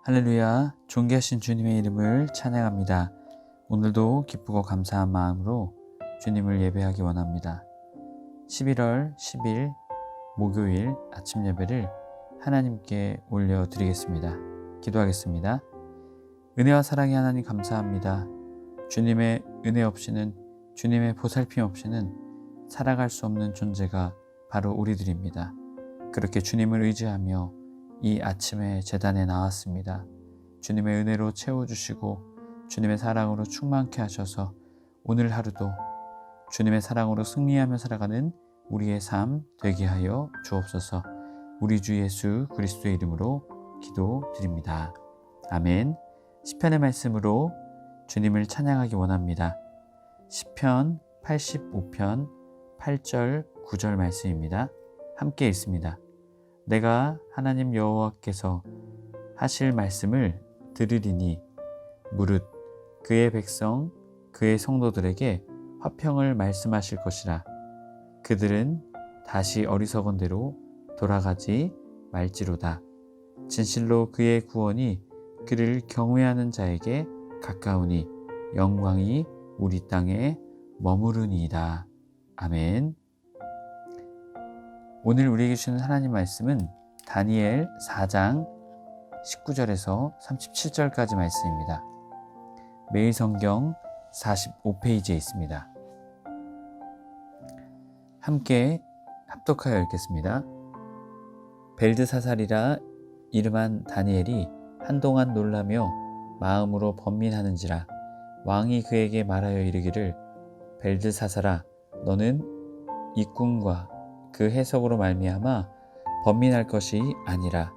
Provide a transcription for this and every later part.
할렐루야, 존귀하신 주님의 이름을 찬양합니다. 오늘도 기쁘고 감사한 마음으로 주님을 예배하기 원합니다. 11월 10일 목요일 아침 예배를 하나님께 올려드리겠습니다. 기도하겠습니다. 은혜와 사랑의 하나님 감사합니다. 주님의 은혜 없이는, 주님의 보살핌 없이는 살아갈 수 없는 존재가 바로 우리들입니다. 그렇게 주님을 의지하며 이 아침에 제단에 나왔습니다. 주님의 은혜로 채워주시고 주님의 사랑으로 충만케 하셔서 오늘 하루도 주님의 사랑으로 승리하며 살아가는 우리의 삶 되게 하여 주옵소서. 우리 주 예수 그리스도의 이름으로 기도드립니다. 아멘. 시편의 말씀으로 주님을 찬양하기 원합니다. 시편 85편 8절 9절 말씀입니다. 함께 읽습니다. 내가 하나님 여호와께서 하실 말씀을 들으리니 무릇 그의 백성 그의 성도들에게 화평을 말씀하실 것이라. 그들은 다시 어리석은 대로 돌아가지 말지로다. 진실로 그의 구원이 그를 경외하는 자에게 가까우니 영광이 우리 땅에 머무르니이다. 아멘. 오늘 우리에게 주시는 하나님 말씀은 다니엘 4장 19절에서 37절까지 말씀입니다. 매일 성경 45페이지에 있습니다. 함께 합독하여 읽겠습니다. 벨드사살이라 이름한 다니엘이 한동안 놀라며 마음으로 번민하는지라. 왕이 그에게 말하여 이르기를, 벨드사살아, 너는 이 꿈과 그 해석으로 말미암아 번민할 것이 아니라.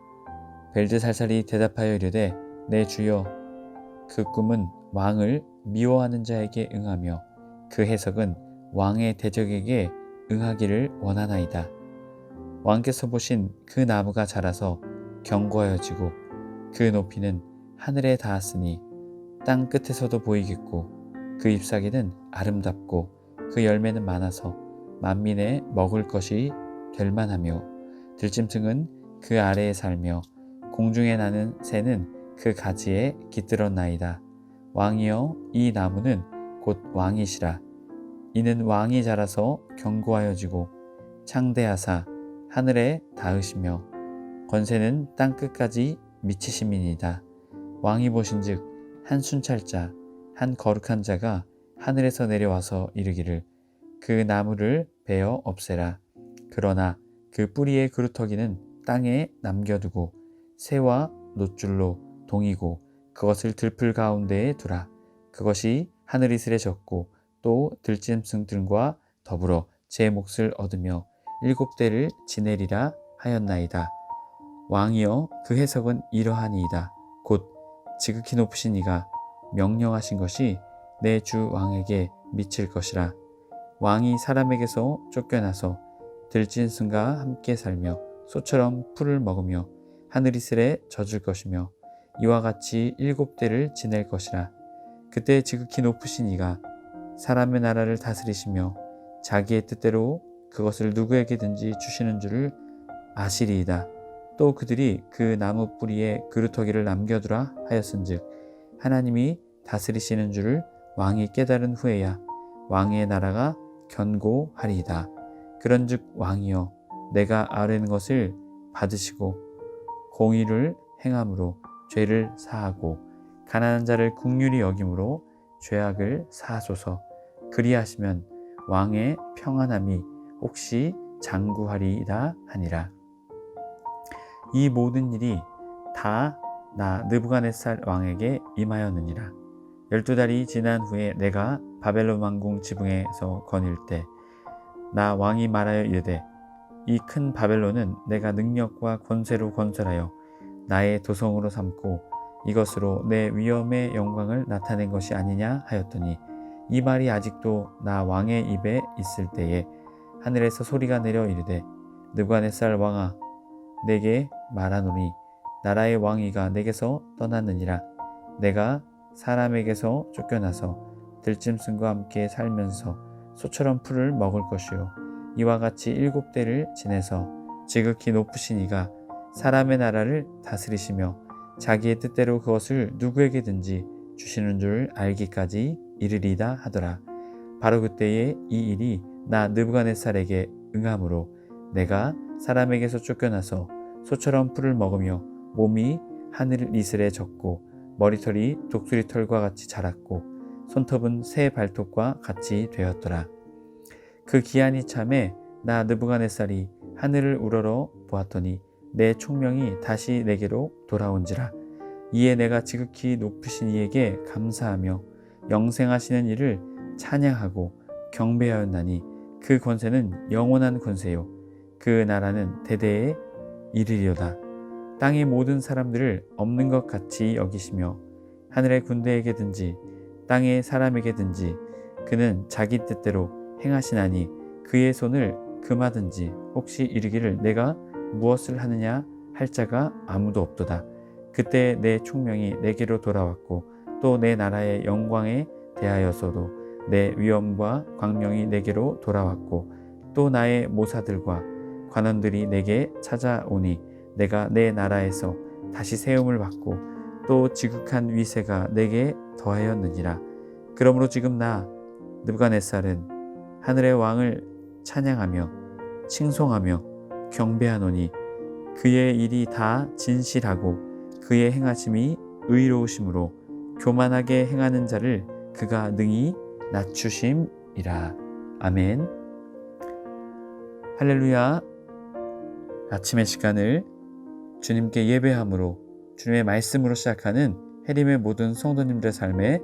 벨드살살이 대답하여 이르되, 내 주여, 그 꿈은 왕을 미워하는 자에게 응하며 그 해석은 왕의 대적에게 응하기를 원하나이다. 왕께서 보신 그 나무가 자라서 견고하여지고 그 높이는 하늘에 닿았으니 땅 끝에서도 보이겠고 그 잎사귀는 아름답고 그 열매는 많아서 만민의 먹을 것이 될 만하며 들짐승은 그 아래에 살며 공중에 나는 새는 그 가지에 깃들었나이다. 왕이여, 이 나무는 곧 왕이시라. 이는 왕이 자라서 견고하여지고 창대하사 하늘에 닿으시며 권세는 땅 끝까지 미치심이니이다. 왕이 보신즉 한 순찰자, 한 거룩한 자가 하늘에서 내려와서 이르기를, 그 나무를 베어 없애라. 그러나 그 뿌리의 그루터기는 땅에 남겨두고 새와 노줄로 동이고 그것을 들풀 가운데에 두라. 그것이 하늘이슬에 젖고 또 들짐승들과 더불어 제 몫을 얻으며 7대를 지내리라 하였나이다. 왕이여, 그 해석은 이러하니이다. 곧 지극히 높으신 이가 명령하신 것이 내 주 왕에게 미칠 것이라. 왕이 사람에게서 쫓겨나서 들짐승과 함께 살며 소처럼 풀을 먹으며 하늘이슬에 젖을 것이며 이와 같이 7대를 지낼 것이라. 그때 지극히 높으신 이가 사람의 나라를 다스리시며 자기의 뜻대로 그것을 누구에게든지 주시는 줄을 아시리이다. 또 그들이 그 나무 뿌리에 그루터기를 남겨두라 하였은즉 하나님이 다스리시는 줄을 왕이 깨달은 후에야 왕의 나라가 견고하리이다. 그런즉 왕이여, 내가 아뢰는 것을 받으시고 공의를 행함으로 죄를 사하고 가난한 자를 긍휼히 여김으로 죄악을 사하소서. 그리하시면 왕의 평안함이 혹시 장구하리이다 하니라. 이 모든 일이 다 나 느부갓네살 왕에게 임하였느니라. 12달이 지난 후에 내가 바벨론 왕궁 지붕에서 거닐 때 나 왕이 말하여 이르되, 이 큰 바벨론은 내가 능력과 권세로 건설하여 나의 도성으로 삼고 이것으로 내 위엄의 영광을 나타낸 것이 아니냐 하였더니, 이 말이 아직도 나 왕의 입에 있을 때에 하늘에서 소리가 내려 이르되, 느부갓네살 왕아, 내게 말하노니 나라의 왕위가 내게서 떠났느니라. 내가 사람에게서 쫓겨나서 들짐승과 함께 살면서 소처럼 풀을 먹을 것이요, 이와 같이 7대를 지내서 지극히 높으신 이가 사람의 나라를 다스리시며 자기의 뜻대로 그것을 누구에게든지 주시는 줄 알기까지 이르리다 하더라. 바로 그때에 이 일이 나 느부갓네살에게 응함으로 내가 사람에게서 쫓겨나서 소처럼 풀을 먹으며 몸이 하늘 이슬에 젖고 머리털이 독수리 털과 같이 자랐고 손톱은 새 발톱과 같이 되었더라. 그 기한이 참에 나 느부갓네살이 하늘을 우러러 보았더니 내 총명이 다시 내게로 돌아온지라. 이에 내가 지극히 높으신 이에게 감사하며 영생하시는 이를 찬양하고 경배하였나니 그 권세는 영원한 권세요 그 나라는 대대에 이르리로다. 땅의 모든 사람들을 없는 것 같이 여기시며 하늘의 군대에게든지 땅의 사람에게든지 그는 자기 뜻대로 행하시나니 그의 손을 금하든지 혹시 이르기를 내가 무엇을 하느냐 할 자가 아무도 없도다. 그때 내 총명이 내게로 돌아왔고 또 내 나라의 영광에 대하여서도 내 위엄과 광명이 내게로 돌아왔고 또 나의 모사들과 관원들이 내게 찾아오니 내가 내 나라에서 다시 세움을 받고 또 지극한 위세가 내게 더하였느니라. 그러므로 지금 나 느부갓네살은 하늘의 왕을 찬양하며 칭송하며 경배하노니 그의 일이 다 진실하고 그의 행하심이 의로우심으로 교만하게 행하는 자를 그가 능히 낮추심이라. 아멘. 할렐루야. 아침의 시간을 주님께 예배함으로 주님의 말씀으로 시작하는 해림의 모든 성도님들의 삶에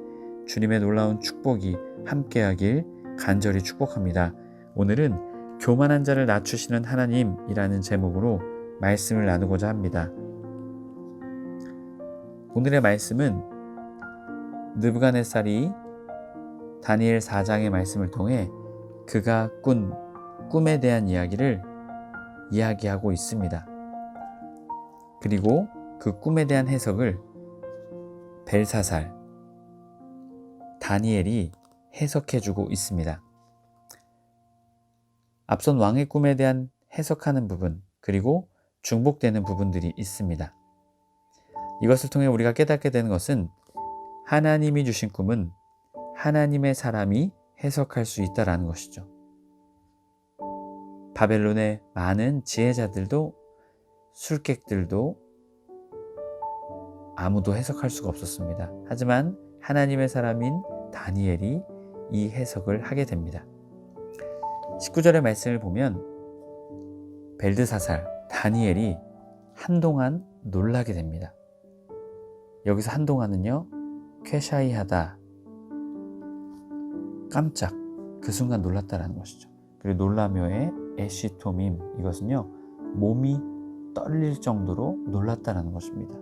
주님의 놀라운 축복이 함께하길 간절히 축복합니다. 오늘은 교만한 자를 낮추시는 하나님이라는 제목으로 말씀을 나누고자 합니다. 오늘의 말씀은 느부갓네살이 다니엘 4장의 말씀을 통해 그가 꾼 꿈에 대한 이야기를 이야기하고 있습니다. 그리고 그 꿈에 대한 해석을 벨사살, 다니엘이 해석해주고 있습니다. 앞선 왕의 꿈에 대한 해석하는 부분, 그리고 중복되는 부분들이 있습니다. 이것을 통해 우리가 깨닫게 되는 것은 하나님이 주신 꿈은 하나님의 사람이 해석할 수 있다는 것이죠. 바벨론의 많은 지혜자들도 술객들도 아무도 해석할 수가 없었습니다. 하지만 하나님의 사람인 다니엘이 이 해석을 하게 됩니다. 19절의 말씀을 보면 벨드사살, 다니엘이 한동안 놀라게 됩니다. 여기서 한동안은요, 쾌샤이하다, 깜짝, 그 순간 놀랐다라는 것이죠. 그리고 놀라며의 에시토밈, 이것은요, 몸이 떨릴 정도로 놀랐다라는 것입니다.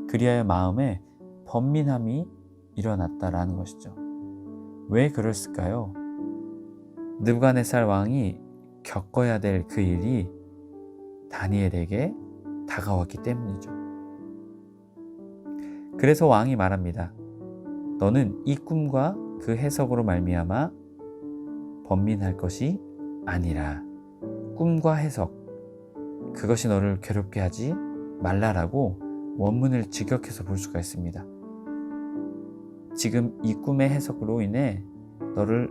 그리하여 마음에 번민함이 일어났다라는 것이죠. 왜 그랬을까요? 느부갓네살 왕이 겪어야 될 그 일이 다니엘에게 다가왔기 때문이죠. 그래서 왕이 말합니다. 너는 이 꿈과 그 해석으로 말미암아 번민할 것이 아니라 꿈과 해석, 그것이 너를 괴롭게 하지 말라라고 원문을 직역해서 볼 수가 있습니다. 지금 이 꿈의 해석으로 인해 너를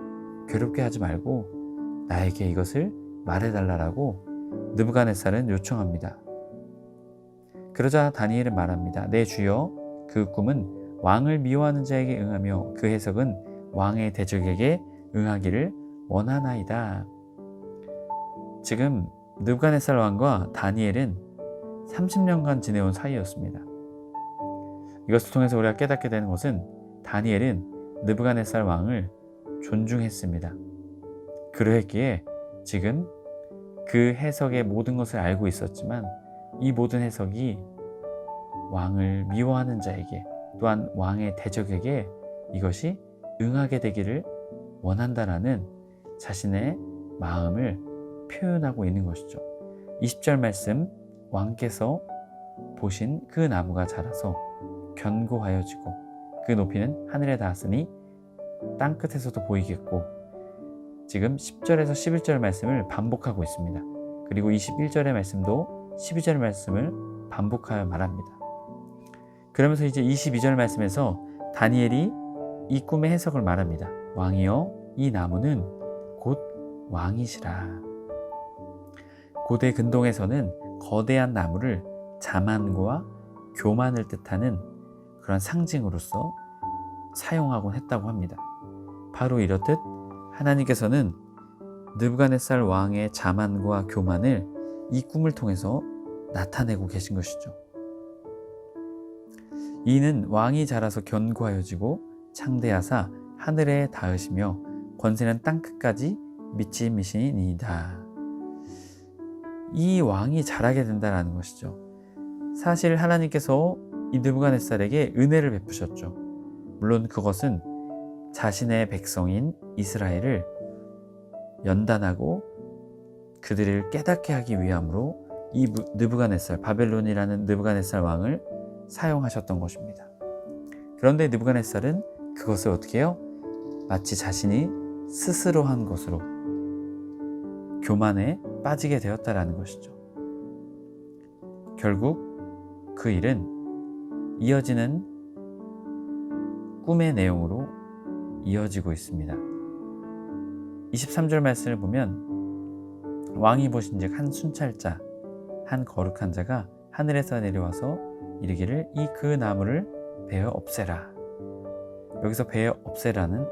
괴롭게 하지 말고 나에게 이것을 말해달라고 느부갓네살은 요청합니다. 그러자 다니엘은 말합니다. 내 주여, 그 꿈은 왕을 미워하는 자에게 응하며 그 해석은 왕의 대적에게 응하기를 원하나이다. 지금 느부갓네살 왕과 다니엘은 30년간 지내온 사이였습니다. 이것을 통해서 우리가 깨닫게 되는 것은 다니엘은 느부갓네살 왕을 존중했습니다. 그러했기에 지금 그 해석의 모든 것을 알고 있었지만 이 모든 해석이 왕을 미워하는 자에게, 또한 왕의 대적에게 이것이 응하게 되기를 원한다라는 자신의 마음을 표현하고 있는 것이죠. 20절 말씀, 왕께서 보신 그 나무가 자라서 견고하여지고 그 높이는 하늘에 닿았으니 땅끝에서도 보이겠고, 지금 10절에서 11절 말씀을 반복하고 있습니다. 그리고 21절의 말씀도 12절 말씀을 반복하여 말합니다. 그러면서 이제 22절 말씀에서 다니엘이 이 꿈의 해석을 말합니다. 왕이여, 이 나무는 곧 왕이시라. 고대 근동에서는 거대한 나무를 자만과 교만을 뜻하는 그런 상징으로서 사용하곤 했다고 합니다. 바로 이렇듯 하나님께서는 느부갓네살 왕의 자만과 교만을 이 꿈을 통해서 나타내고 계신 것이죠. 이는 왕이 자라서 견고하여지고 창대하사 하늘에 닿으시며 권세는 땅끝까지 미치미시니이다. 이 왕이 자라게 된다는 것이죠. 사실 하나님께서 이 느부갓네살에게 은혜를 베푸셨죠. 물론 그것은 자신의 백성인 이스라엘을 연단하고 그들을 깨닫게 하기 위함으로 이 느부갓네살, 바벨론이라는 느부갓네살 왕을 사용하셨던 것입니다. 그런데 느부갓네살은 그것을 어떻게 해요? 마치 자신이 스스로 한 것으로 교만에 빠지게 되었다라는 것이죠. 결국 그 일은 이어지는 꿈의 내용으로 이어지고 있습니다. 23절 말씀을 보면 왕이 보신즉 한 순찰자, 한 거룩한 자가 하늘에서 내려와서 이르기를 이 그 나무를 베어 없애라. 여기서 베어 없애라는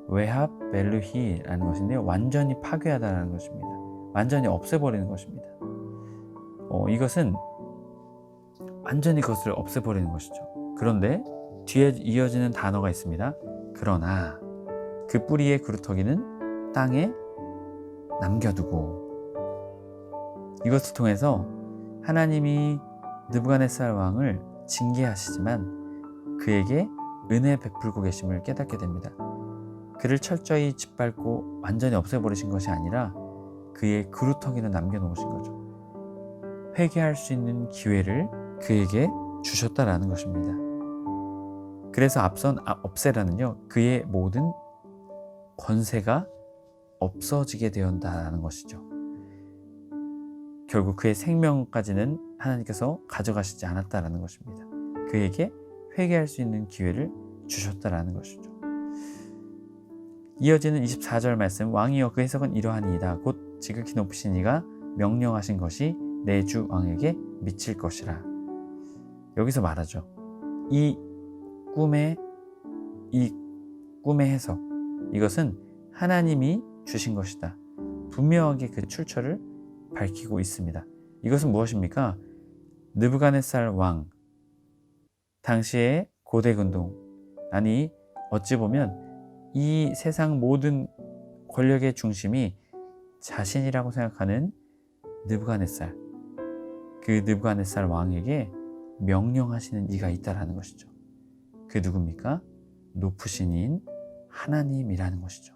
외합 멜루히라는 것인데요, 완전히 파괴하다라는 것입니다. 완전히 없애버리는 것입니다. 이것은 완전히 그것을 없애버리는 것이죠. 그런데 뒤에 이어지는 단어가 있습니다. 그러나 그 뿌리의 그루터기는 땅에 남겨두고, 이것을 통해서 하나님이 느부갓네살 왕을 징계하시지만 그에게 은혜 베풀고 계심을 깨닫게 됩니다. 그를 철저히 짓밟고 완전히 없애버리신 것이 아니라 그의 그루터기는 남겨놓으신 거죠. 회개할 수 있는 기회를 그에게 주셨다라는 것입니다. 그래서 앞선 없애라는요, 그의 모든 권세가 없어지게 되었다는 것이죠. 결국 그의 생명까지는 하나님께서 가져가시지 않았다라는 것입니다. 그에게 회개할 수 있는 기회를 주셨다라는 것이죠. 이어지는 24절 말씀, 왕이여 그 해석은 이러하니이다. 곧 지극히 높으신 이가 명령하신 것이 내 주 왕에게 미칠 것이라. 여기서 말하죠. 이 꿈의 해석, 이것은 하나님이 주신 것이다. 분명하게 그 출처를 밝히고 있습니다. 이것은 무엇입니까? 느부갓네살 왕, 당시의 고대 근동, 아니 어찌 보면 이 세상 모든 권력의 중심이 자신이라고 생각하는 느부갓네살, 그 느부갓네살 왕에게 명령하시는 이가 있다라는 것이죠. 그 누굽니까? 높으신 이인 하나님이라는 것이죠.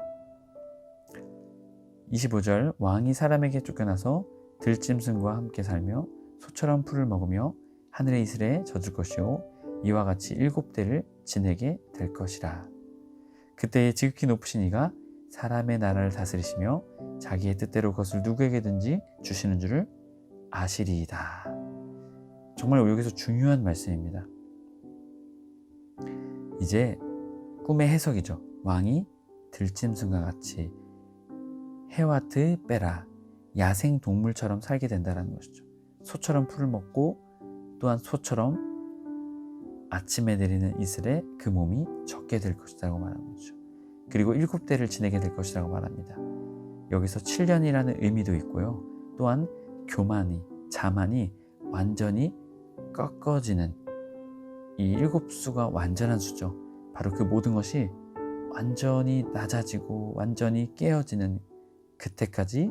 25절, 왕이 사람에게 쫓겨나서 들짐승과 함께 살며 소처럼 풀을 먹으며 하늘의 이슬에 젖을 것이요 이와 같이 7대를 지내게 될 것이라. 그때에 지극히 높으신 이가 사람의 나라를 다스리시며 자기의 뜻대로 그것을 누구에게든지 주시는 줄을 아시리이다. 정말 여기서 중요한 말씀입니다. 이제 꿈의 해석이죠. 왕이 들짐승과 같이 헤와트 빼라, 야생 동물처럼 살게 된다는 것이죠. 소처럼 풀을 먹고 또한 소처럼 아침에 내리는 이슬에 그 몸이 젖게 될 것이라고 말하는 거죠. 그리고 7대를 지내게 될 것이라고 말합니다. 여기서 7년이라는 의미도 있고요. 또한 교만이, 자만이 완전히 꺾어지는 이 7수가 완전한 수죠. 바로 그 모든 것이 완전히 낮아지고 완전히 깨어지는 그때까지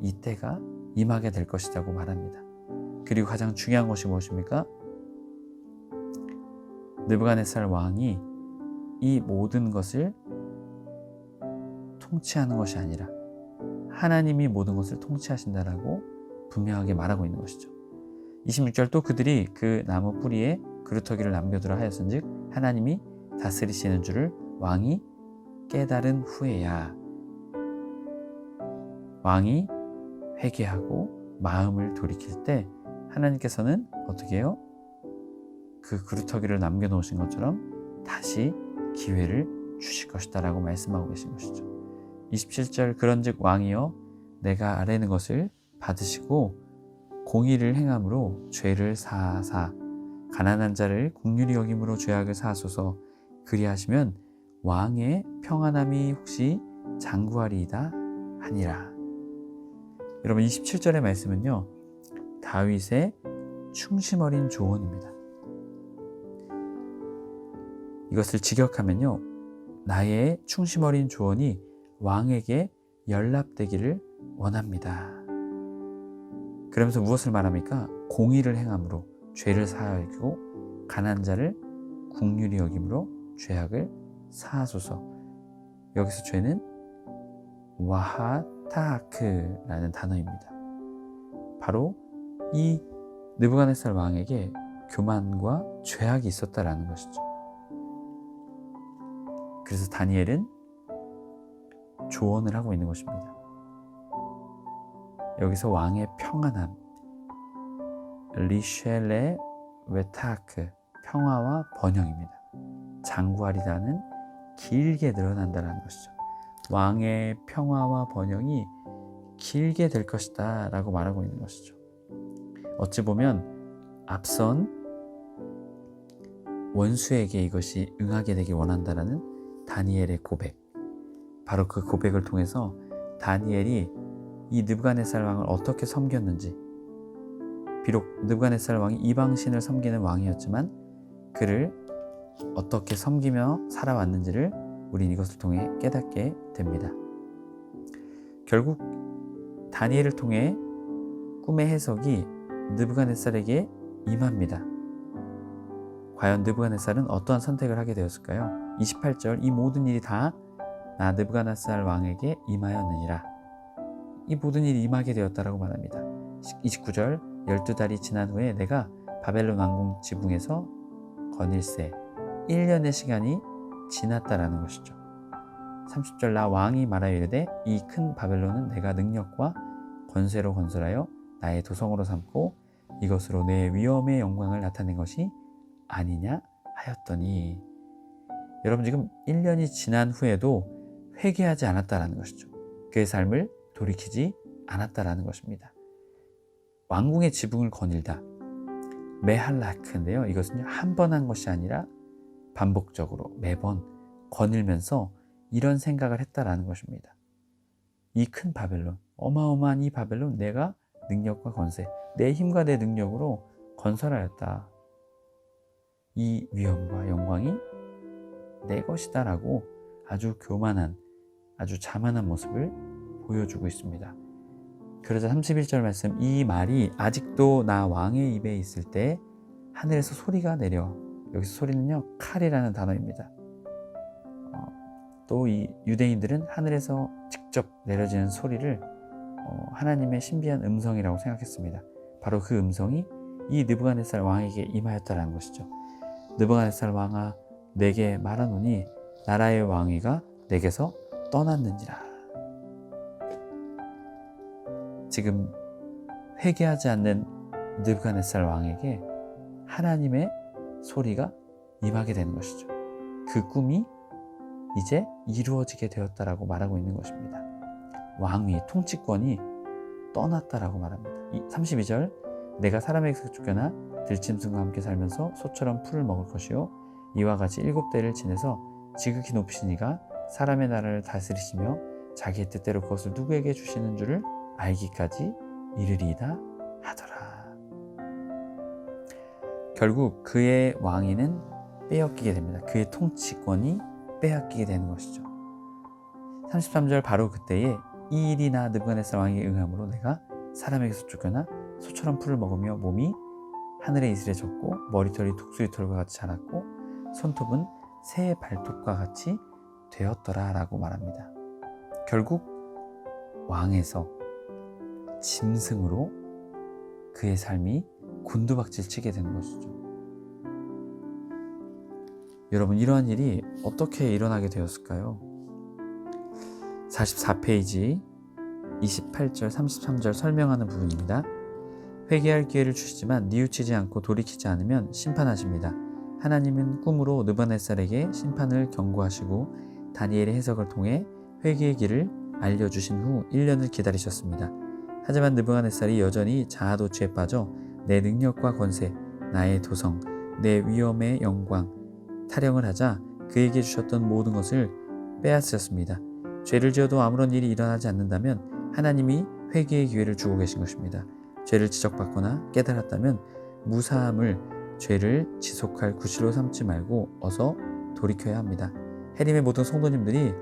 이 때가 임하게 될 것이라고 말합니다. 그리고 가장 중요한 것이 무엇입니까? 느부갓네살 왕이 이 모든 것을 통치하는 것이 아니라 하나님이 모든 것을 통치하신다라고 분명하게 말하고 있는 것이죠. 26절, 또 그들이 그 나무 뿌리에 그루터기를 남겨두라 하였은즉 하나님이 다스리시는 줄을 왕이 깨달은 후에야. 왕이 회개하고 마음을 돌이킬 때 하나님께서는 어떻게 해요? 그 그루터기를 남겨놓으신 것처럼 다시 기회를 주실 것이다 라고 말씀하고 계신 것이죠. 27절 그런즉 왕이여 내가 아뢰는 것을 받으시고 공의를 행함으로 죄를 사하사 가난한 자를 긍휼히 여김으로 죄악을 사하소서. 그리하시면 왕의 평안함이 혹시 장구하리이다 하니라. 여러분 27절의 말씀은요, 다윗의 충심 어린 조언입니다. 이것을 직역하면요, 나의 충심 어린 조언이 왕에게 연락되기를 원합니다. 그러면서 무엇을 말합니까? 공의를 행함으로 죄를 사하고 가난한 자를 긍휼히 여김으로 죄악을 사하소서. 여기서 죄는 와하타크라는 단어입니다. 바로 이 느부갓네살 왕에게 교만과 죄악이 있었다라는 것이죠. 그래서 다니엘은 조언을 하고 있는 것입니다. 여기서 왕의 평안함, 리쉘레 웨타크, 평화와 번영입니다. 장구하리다는 길게 늘어난다는 것이죠. 왕의 평화와 번영이 길게 될 것이다 라고 말하고 있는 것이죠. 어찌 보면 앞선 원수에게 이것이 응하게 되길 원한다라는 다니엘의 고백, 바로 그 고백을 통해서 다니엘이 이 느부갓네살 왕을 어떻게 섬겼는지, 비록 느부갓네살 왕이 이방신을 섬기는 왕이었지만 그를 어떻게 섬기며 살아왔는지를 우린 이것을 통해 깨닫게 됩니다. 결국 다니엘을 통해 꿈의 해석이 느부갓네살에게 임합니다. 과연 느부갓네살은 어떠한 선택을 하게 되었을까요? 28절 이 모든 일이 다 나 느부갓네살 왕에게 임하였느니라. 이 모든 일이 임하게 되었다라고 말합니다. 29절 12달이 지난 후에 내가 바벨론 왕궁 지붕에서 거닐새 1년의 시간이 지났다라는 것이죠. 30절 나 왕이 말하여 이르되 이 큰 바벨론은 내가 능력과 권세로 건설하여 나의 도성으로 삼고 이것으로 내 위엄의 영광을 나타낸 것이 아니냐 하였더니, 여러분 지금 1년이 지난 후에도 회개하지 않았다라는 것이죠. 그의 삶을 돌이키지 않았다라는 것입니다. 왕궁의 지붕을 거닐다, 메할라크인데요, 이것은 한 번 한 것이 아니라 반복적으로 매번 거닐면서 이런 생각을 했다라는 것입니다. 이 큰 바벨론, 어마어마한 이 바벨론, 내가 능력과 권세, 내 힘과 내 능력으로 건설하였다. 이 위엄과 영광이 내 것이다 라고 아주 교만한, 아주 자만한 모습을 보여주고 있습니다. 그러자 31절 말씀, 이 말이 아직도 나 왕의 입에 있을 때 하늘에서 소리가 내려, 여기서 소리는요 칼이라는 단어입니다. 또 이 유대인들은 하늘에서 직접 내려지는 소리를 하나님의 신비한 음성이라고 생각했습니다. 바로 그 음성이 이 느부갓네살 왕에게 임하였다는 것이죠. 느부갓네살 왕아 내게 말하노니 나라의 왕위가 내게서 떠났는지라. 지금 회개하지 않는 느부갓네살 왕에게 하나님의 소리가 임하게 되는 것이죠. 그 꿈이 이제 이루어지게 되었다라고 말하고 있는 것입니다. 왕위, 통치권이 떠났다라고 말합니다. 32절 내가 사람에게서 쫓겨나 들짐승과 함께 살면서 소처럼 풀을 먹을 것이요 이와 같이 7대를 지내서 지극히 높으신 이가 사람의 나라를 다스리시며 자기의 뜻대로 그것을 누구에게 주시는 줄을 알기까지 이르리이다 하더라. 결국 그의 왕위는 빼앗기게 됩니다. 그의 통치권이 빼앗기게 되는 것이죠. 33절 바로 그때에 이 일이 나 느부갓네살 왕에게 응함으로 내가 사람에게서 쫓겨나 소처럼 풀을 먹으며 몸이 하늘의 이슬에 젖고 머리털이 독수리 털과 같이 자랐고 손톱은 새의 발톱과 같이 되었더라 라고 말합니다. 결국 왕에서 짐승으로 그의 삶이 곤두박질 치게 되는 것이죠. 여러분 이러한 일이 어떻게 일어나게 되었을까요? 44페이지 28절 33절 설명하는 부분입니다. 회개할 기회를 주시지만 뉘우치지 않고 돌이키지 않으면 심판하십니다. 하나님은 꿈으로 느부갓네살에게 심판을 경고하시고 다니엘의 해석을 통해 회개의 길을 알려주신 후 1년을 기다리셨습니다. 하지만 느부갓네살이 여전히 자아도취에 빠져 내 능력과 권세, 나의 도성, 내 위엄의 영광, 타령을 하자 그에게 주셨던 모든 것을 빼앗으셨습니다. 죄를 지어도 아무런 일이 일어나지 않는다면 하나님이 회개의 기회를 주고 계신 것입니다. 죄를 지적받거나 깨달았다면 무사함을 죄를 지속할 구실로 삼지 말고 어서 돌이켜야 합니다. 해림의 모든 성도님들이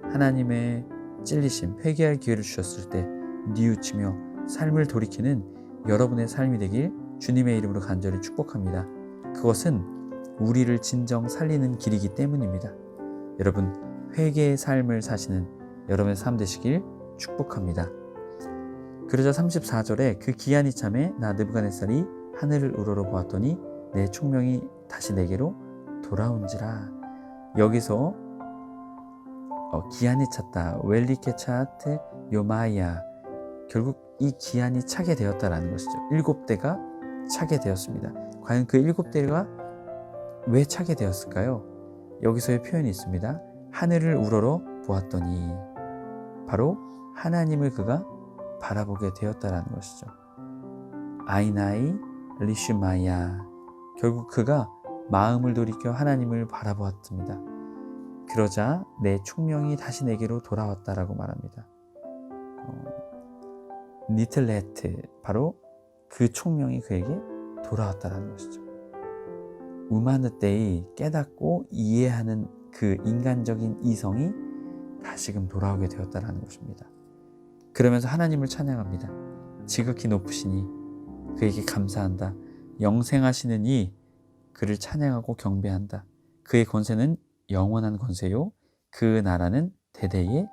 하나님의 찔리심, 회개할 기회를 주셨을 때 뉘우치며 삶을 돌이키는 여러분의 삶이 되길 주님의 이름으로 간절히 축복합니다. 그것은 우리를 진정 살리는 길이기 때문입니다. 여러분, 회개의 삶을 사시는 여러분의 삶 되시길 축복합니다. 그러자 34절에 그 기한이 참에 나 느부갓네살이 하늘을 우러러 보았더니 내 총명이 다시 내게로 돌아온지라. 여기서 기한이 찼다. 웰리케 차트 요마야. 결국 이 기한이 차게 되었다라는 것이죠. 7대가 차게 되었습니다. 과연 그 7대가 왜 차게 되었을까요? 여기서의 표현이 있습니다. 하늘을 우러러 보았더니 바로 하나님을 그가 바라보게 되었다라는 것이죠. 아이나이 리슈마야. 결국 그가 마음을 돌이켜 하나님을 바라보았습니다. 그러자 내 총명이 다시 내게로 돌아왔다라고 말합니다. 니틀레트, 바로 그 총명이 그에게 돌아왔다라는 것이죠. 우마느떼이, 깨닫고 이해하는 그 인간적인 이성이 다시금 돌아오게 되었다라는 것입니다. 그러면서 하나님을 찬양합니다. 지극히 높으시니 그에게 감사한다. 영생하시는 이 그를 찬양하고 경배한다. 그의 권세는 영원한 권세요 그 나라는 대대에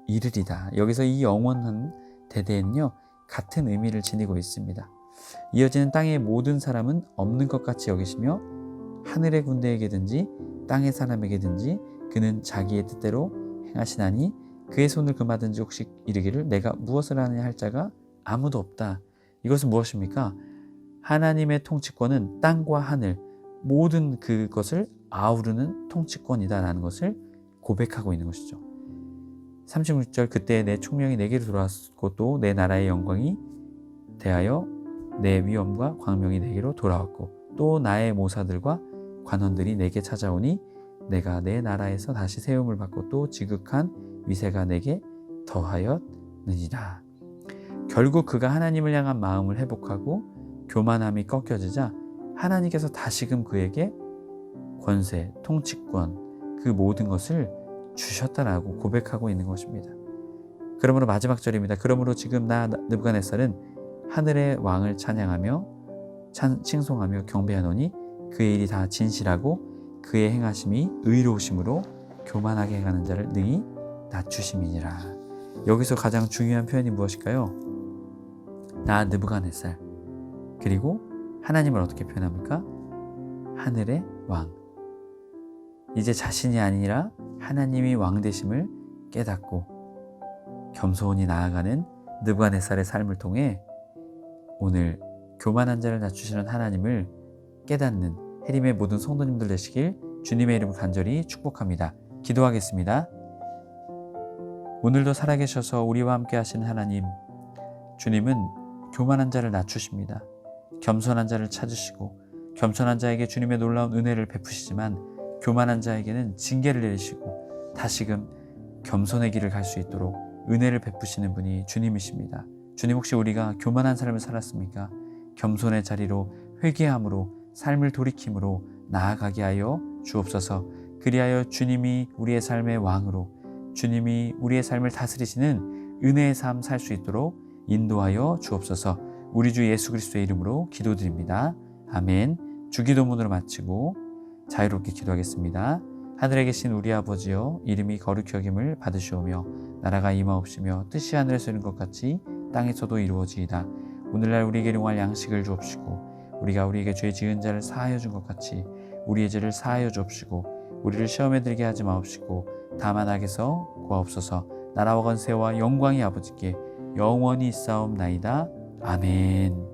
이르리다. 여기서 이 영원한 대대는요, 같은 의미를 지니고 있습니다. 이어지는 땅의 모든 사람은 없는 것 같이 여기시며 하늘의 군대에게든지 땅의 사람에게든지 그는 자기의 뜻대로 행하시나니 그의 손을 금하든지 혹시 이르기를 내가 무엇을 하느냐 할 자가 아무도 없다. 이것은 무엇입니까? 하나님의 통치권은 땅과 하늘 모든 그것을 아우르는 통치권이다라는 것을 고백하고 있는 것이죠. 36절 그때 내 총명이 내게로 돌아왔고 또 내 나라의 영광이 대하여 내 위엄과 광명이 내게로 돌아왔고 또 나의 모사들과 관원들이 내게 찾아오니 내가 내 나라에서 다시 세움을 받고 또 지극한 위세가 내게 더하였느니라. 결국 그가 하나님을 향한 마음을 회복하고 교만함이 꺾여지자 하나님께서 다시금 그에게 권세, 통치권, 그 모든 것을 주셨다라고 고백하고 있는 것입니다. 그러므로 마지막 절입니다. 그러므로 지금 나 느부갓네살은 하늘의 왕을 찬양하며 칭송하며 경배하노니 그의 일이 다 진실하고 그의 행하심이 의로우심으로 교만하게 행하는 자를 능히 낮추심이니라. 여기서 가장 중요한 표현이 무엇일까요? 나 느부갓네살, 그리고 하나님을 어떻게 표현합니까? 하늘의 왕. 이제 자신이 아니라 하나님이 왕 되심을 깨닫고 겸손히 나아가는 느부갓네살의 삶을 통해 오늘 교만한 자를 낮추시는 하나님을 깨닫는 해림의 모든 성도님들 되시길 주님의 이름으로 간절히 축복합니다. 기도하겠습니다. 오늘도 살아계셔서 우리와 함께 하시는 하나님, 주님은 교만한 자를 낮추십니다. 겸손한 자를 찾으시고 겸손한 자에게 주님의 놀라운 은혜를 베푸시지만 교만한 자에게는 징계를 내리시고 다시금 겸손의 길을 갈 수 있도록 은혜를 베푸시는 분이 주님이십니다. 주님, 혹시 우리가 교만한 삶을 살았습니까? 겸손의 자리로 회개함으로 삶을 돌이킴으로 나아가게 하여 주옵소서. 그리하여 주님이 우리의 삶의 왕으로 주님이 우리의 삶을 다스리시는 은혜의 삶 살 수 있도록 인도하여 주옵소서. 우리 주 예수 그리스도의 이름으로 기도드립니다. 아멘. 주기도문으로 마치고 자유롭게 기도하겠습니다. 하늘에 계신 우리 아버지여, 이름이 거룩히 여김을 받으시오며 나라가 임하옵시며 뜻이 하늘에서 이룬 것 같이 땅에서도 이루어지이다. 오늘날 우리에게 용할 양식을 주옵시고 우리가 우리에게 죄 지은 자를 사하여 준 것 같이 우리의 죄를 사하여 주옵시고 우리를 시험에 들게 하지 마옵시고 다만 악에서 구하옵소서. 나라와 권세와 영광이 아버지께 영원히 있사옵나이다. 아멘.